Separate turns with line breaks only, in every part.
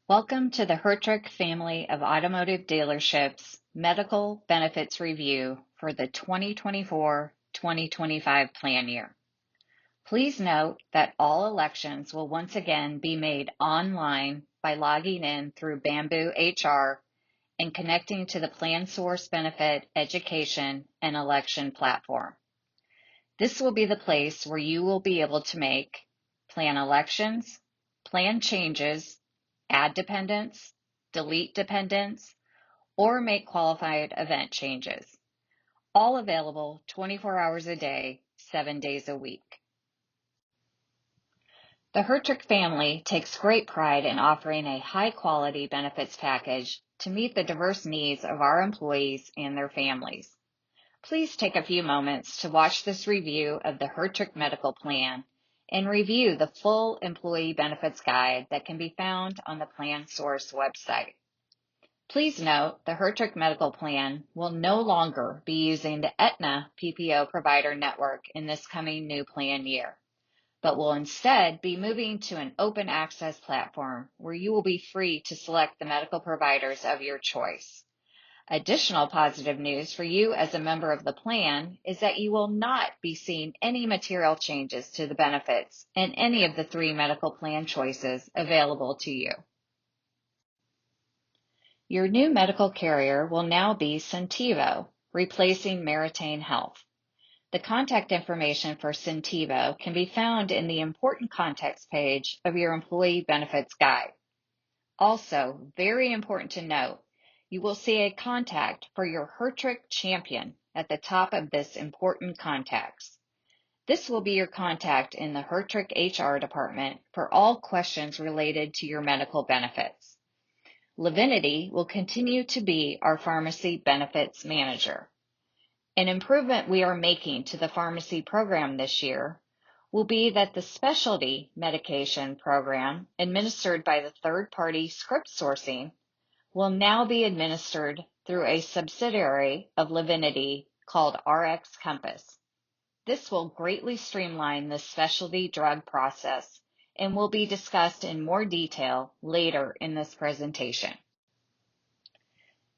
Welcome to the Hertrich family of automotive dealerships medical benefits review for the 2024-2025 plan year. Please note that all elections will once again be made online by logging in through Bamboo HR and connecting to the Plan Source Benefit Education and Election platform. This will be the place where you will be able to make plan elections, plan changes, add dependents, delete dependents, or make qualified event changes. All available 24 hours a day, 7 days a week. The Hertrich family takes great pride in offering a high-quality benefits package to meet the diverse needs of our employees and their families. Please take a few moments to watch this review of the Hertrich Medical Plan and review the full employee benefits guide that can be found on the Plan Source website. Please note the Hertrich Medical Plan will no longer be using the Aetna PPO provider network in this coming new plan year, but will instead be moving to an open access platform where you will be free to select the medical providers of your choice. Additional positive news for you as a member of the plan is that you will not be seeing any material changes to the benefits in any of the 3 medical plan choices available to you. Your new medical carrier will now be Centivo, replacing Meritain Health. The contact information for Centivo can be found in the Important Contacts page of your Employee Benefits Guide. Also, very important to note, you will see a contact for your Hertrich champion at the top of this Important Contacts. This will be your contact in the Hertrich HR department for all questions related to your medical benefits. Livinity will continue to be our pharmacy benefits manager. An improvement we are making to the pharmacy program this year will be that the specialty medication program administered by the third-party script sourcing will now be administered through a subsidiary of Livinity called RX Compass. This will greatly streamline the specialty drug process and will be discussed in more detail later in this presentation.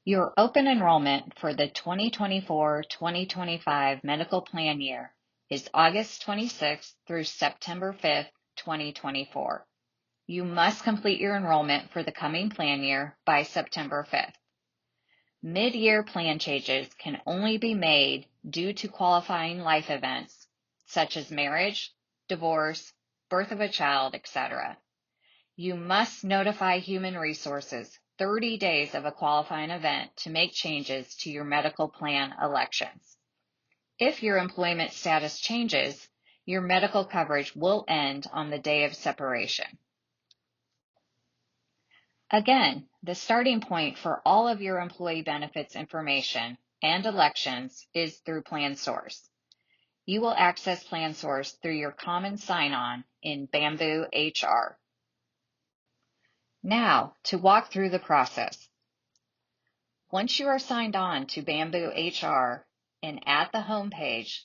Your open enrollment for the 2024-2025 medical plan year is August 26th through September 5th, 2024. You must complete your enrollment for the coming plan year by September 5th. Mid-year plan changes can only be made due to qualifying life events such as marriage, divorce, birth of a child, etc. You must notify Human Resources 30 days of a qualifying event to make changes to your medical plan elections. If your employment status changes, your medical coverage will end on the day of separation. Again, the starting point for all of your employee benefits information and elections is through Plan Source. You will access Plan Source through your common sign-on in Bamboo HR. Now, to walk through the process. Once you are signed on to Bamboo HR and at the home page,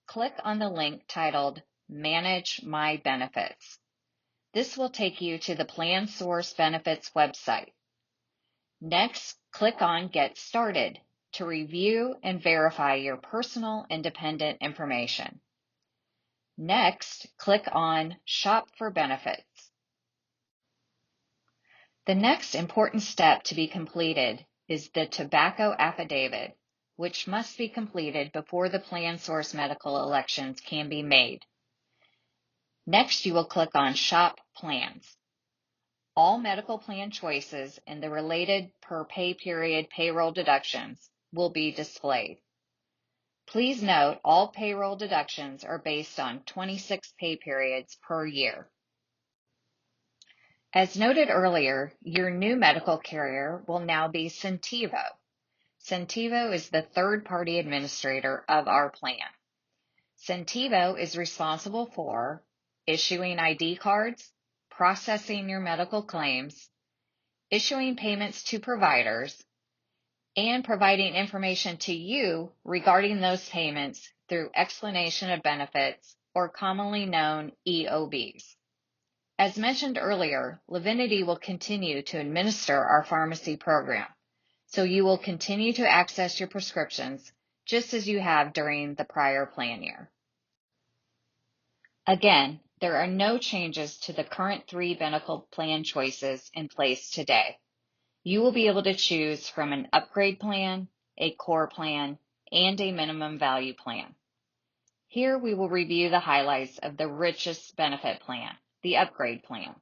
click on the link titled Manage My Benefits. This will take you to the Plan Source Benefits website. Next, click on Get Started to review and verify your personal and dependent information. Next, click on Shop for Benefits. The next important step to be completed is the tobacco affidavit, which must be completed before the Plan Source medical elections can be made. Next, you will click on Shop Plans. All medical plan choices and the related per pay period payroll deductions will be displayed. Please note all payroll deductions are based on 26 pay periods per year. As noted earlier, your new medical carrier will now be Centivo. Centivo is the third-party administrator of our plan. Centivo is responsible for issuing ID cards, processing your medical claims, issuing payments to providers, and providing information to you regarding those payments through explanation of benefits, or commonly known EOBs. As mentioned earlier, Livinity will continue to administer our pharmacy program, so you will continue to access your prescriptions just as you have during the prior plan year. Again, there are no changes to the current 3 medical plan choices in place today. You will be able to choose from an upgrade plan, a core plan, and a minimum value plan. Here we will review the highlights of the richest benefit plan, the upgrade plan.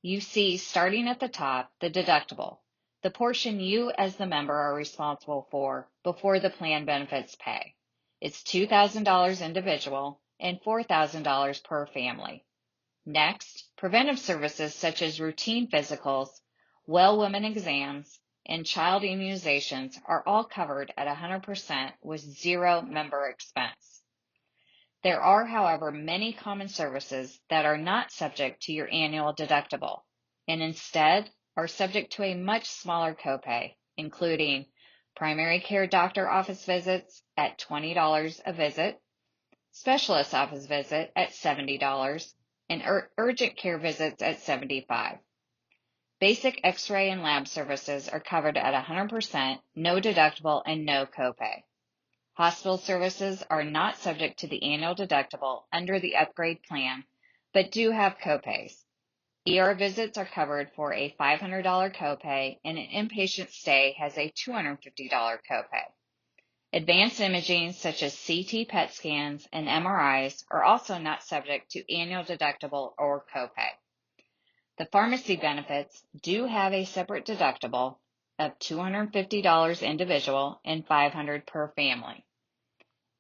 You see, starting at the top, the deductible, the portion you as the member are responsible for before the plan benefits pay. It's $2,000 individual and $4,000 per family. Next, preventive services such as routine physicals, well woman exams, and child immunizations are all covered at 100% with zero member expense. There are, however, many common services that are not subject to your annual deductible and instead are subject to a much smaller copay, including primary care doctor office visits at $20 a visit, specialist office visit at $70, and urgent care visits at $75. Basic x-ray and lab services are covered at 100%, no deductible, and no copay. Hospital services are not subject to the annual deductible under the upgrade plan, but do have copays. ER visits are covered for a $500 copay, and an inpatient stay has a $250 copay. Advanced imaging such as CT PET scans and MRIs are also not subject to annual deductible or copay. The pharmacy benefits do have a separate deductible of $250 individual and $500 per family.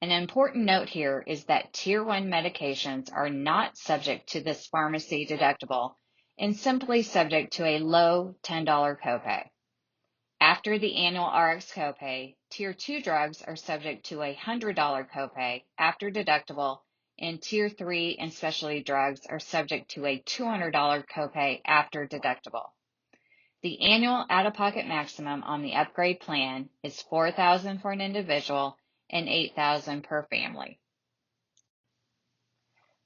An important note here is that Tier 1 medications are not subject to this pharmacy deductible and simply subject to a low $10 copay. After the annual RX copay, Tier 2 drugs are subject to a $100 copay after deductible, and Tier 3 and specialty drugs are subject to a $200 copay after deductible. The annual out-of-pocket maximum on the upgrade plan is $4,000 for an individual and $8,000 per family.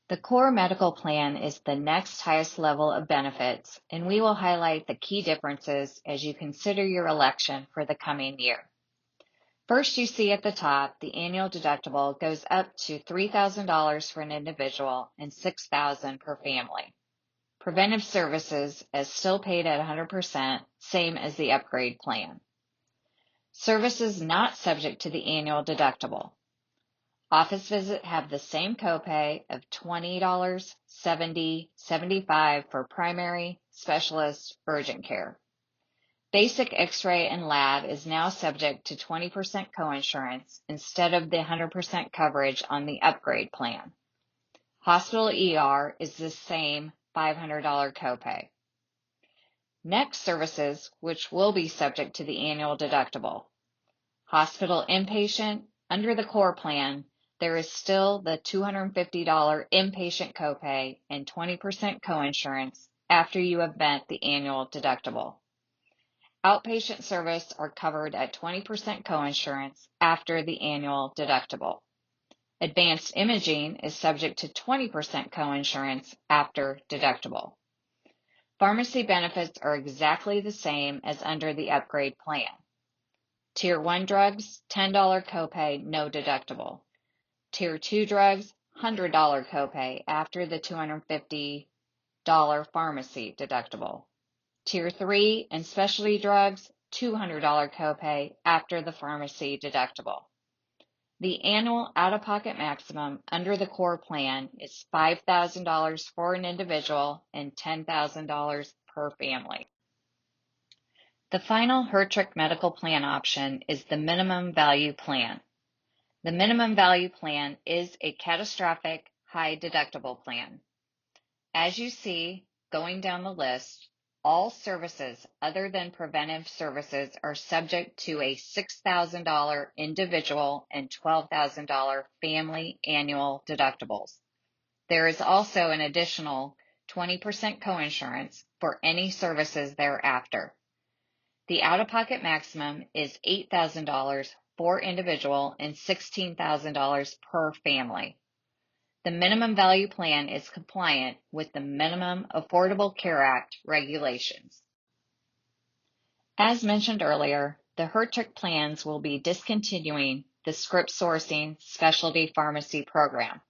The core medical plan is the next highest level of benefits, and we will highlight the key differences as you consider your election for the coming year. First, you see at the top, the annual deductible goes up to $3,000 for an individual and $6,000 per family. Preventive services is still paid at 100%, same as the upgrade plan. Services not subject to the annual deductible. Office visits have the same copay of $20, $70, $75 for primary, specialist, urgent care. Basic x-ray and lab is now subject to 20% coinsurance instead of the 100% coverage on the upgrade plan. Hospital ER is the same $500 copay. Next, services, which will be subject to the annual deductible. Hospital inpatient, under the core plan, there is still the $250 inpatient copay and 20% coinsurance after you have met the annual deductible. Outpatient service are covered at 20% coinsurance after the annual deductible. Advanced imaging is subject to 20% coinsurance after deductible. Pharmacy benefits are exactly the same as under the upgrade plan. Tier 1 drugs, $10 copay, no deductible. Tier 2 drugs, $100 copay after the $250 pharmacy deductible. Tier 3 and specialty drugs, $200 copay after the pharmacy deductible. The annual out-of-pocket maximum under the core plan is $5,000 for an individual and $10,000 per family. The final Hertrich medical plan option is the minimum value plan. The minimum value plan is a catastrophic high deductible plan. As you see, going down the list, all services other than preventive services are subject to a $6,000 individual and $12,000 family annual deductibles. There is also an additional 20% coinsurance for any services thereafter. The out-of-pocket maximum is $8,000 for individual and $16,000 per family. The minimum value plan is compliant with the Minimum Affordable Care Act regulations. As mentioned earlier, the Hertrich plans will be discontinuing the script sourcing specialty pharmacy program,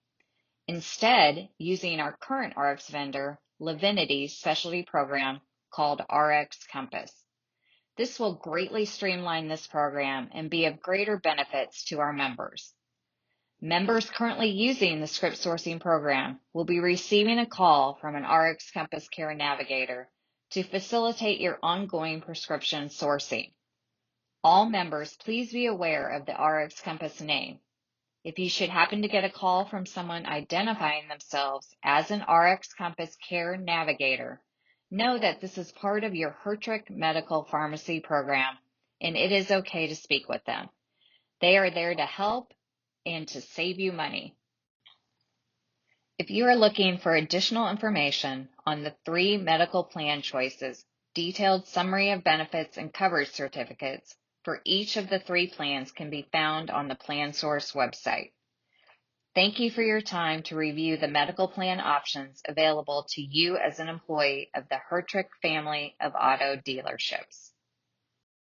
instead using our current RX vendor, Livinity's specialty program called RX Compass. This will greatly streamline this program and be of greater benefits to our members. Members currently using the script sourcing program will be receiving a call from an RX Compass Care Navigator to facilitate your ongoing prescription sourcing. All members, please be aware of the RX Compass name. If you should happen to get a call from someone identifying themselves as an RX Compass Care Navigator, know that this is part of your Hertrich Medical Pharmacy program, and it is okay to speak with them. They are there to help and to save you money. If you are looking for additional information on the 3 medical plan choices, detailed summary of benefits and coverage certificates for each of the 3 plans can be found on the PlanSource website. Thank you for your time to review the medical plan options available to you as an employee of the Hertrich family of auto dealerships.